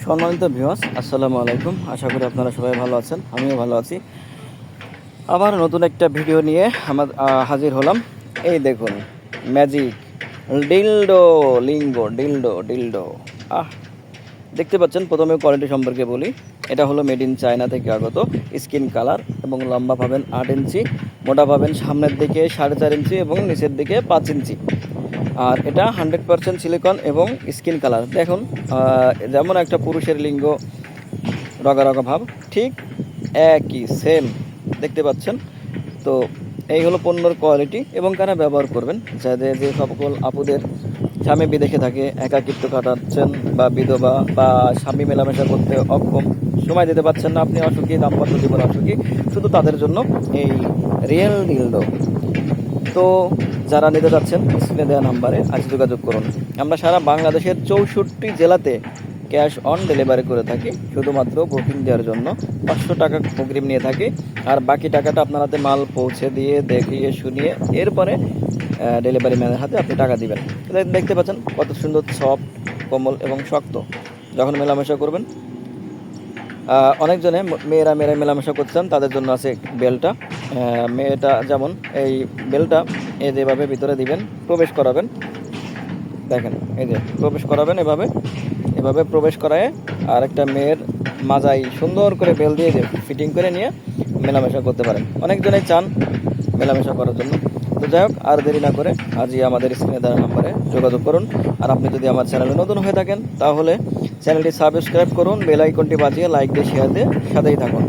সম্মানিত ভিউয়ার্স, আসসালামু আলাইকুম। আশা করি আপনারা সবাই ভালো আছেন, আমিও ভালো আছি। আবার নতুন একটা ভিডিও নিয়ে হাজির হলাম। এই দেখুন, ম্যাজিক ডিলডো ডিলডো। আহ দেখতে পাচ্ছেন। প্রথমে কোয়ালিটি সম্পর্কে বলি। এটা হলো মেড ইন চায়না থেকে আগত। স্কিন কালার এবং লম্বা পাবেন 8 ইঞ্চি, মোটা পাবেন সামনের দিকে 4.5 ইঞ্চি এবং নিচের দিকে 5 ইঞ্চি। আর এটা 100% সিলিকন এবং স্কিন কালার। দেখুন, যেমন একটা পুরুষের লিঙ্গ রগা রগা ভাব, ঠিক একই সেম দেখতে পাচ্ছেন। তো এই হলো পণ্যর কোয়ালিটি এবং কারা ব্যবহার করবেন। যাদের যে সকল আপুদের স্বামী বিদেশে থাকে, একাকিত্ব কাটাচ্ছেন, বা বিধবা বা স্বামী মেলামেশা করতে অক্ষম, সময় দিতে পারছেন না, আপনি অসুখী, দাম্পত্য জীবন অসুখী, শুধু তাদের জন্য এই রিয়েল ডিলডো। তো যারা নিতে যাচ্ছেন স্ক্রিনে দেওয়া নাম্বারে আজ যোগাযোগ করুন। আমরা সারা বাংলাদেশের 64 জেলাতে ক্যাশ অন ডেলিভারি করে থাকি। শুধুমাত্র বুকিং দেওয়ার জন্য 500 টাকা অগ্রিম নিয়ে থাকি, আর বাকি টাকাটা আপনার হাতে মাল পৌঁছে দিয়ে দেখিয়ে শুনিয়ে এরপরে ডেলিভারি ম্যানের হাতে আপনি টাকা দিবেন। দেখতে পাচ্ছেন কত সুন্দর, সফট, কোমল এবং শক্ত। যখন মেলামেশা করবেন, অনেকজনে মেয়েরা মেলামেশা করছেন, তাদের জন্য আছে বেলটা। মেয়েটা যেমন এই বেলটা এই যেভাবে ভিতরে দিবেন, প্রবেশ করাবেন। দেখেন, এই যে প্রবেশ করাবেন, এভাবে এভাবে প্রবেশ করায় আর একটা মেয়ের মাজায় সুন্দর করে বেল দিয়ে ফিটিং করে নিয়ে মেলামেশা করতে পারেন। অনেকজনেই চান মেলামেশা করার জন্য। তো যাই হোক, আর দেরি না করে আজই আমাদের স্ক্রিনে দেওয়া নাম্বারে যোগাযোগ করুন। আর আপনি যদি আমার চ্যানেলে নতুন হয়ে থাকেন, তাহলে চ্যানেলটি সাবস্ক্রাইব করুন, বেল আইকনটি বাজিয়ে লাইক দিয়ে শেয়ার দিয়ে সাথেই থাকুন।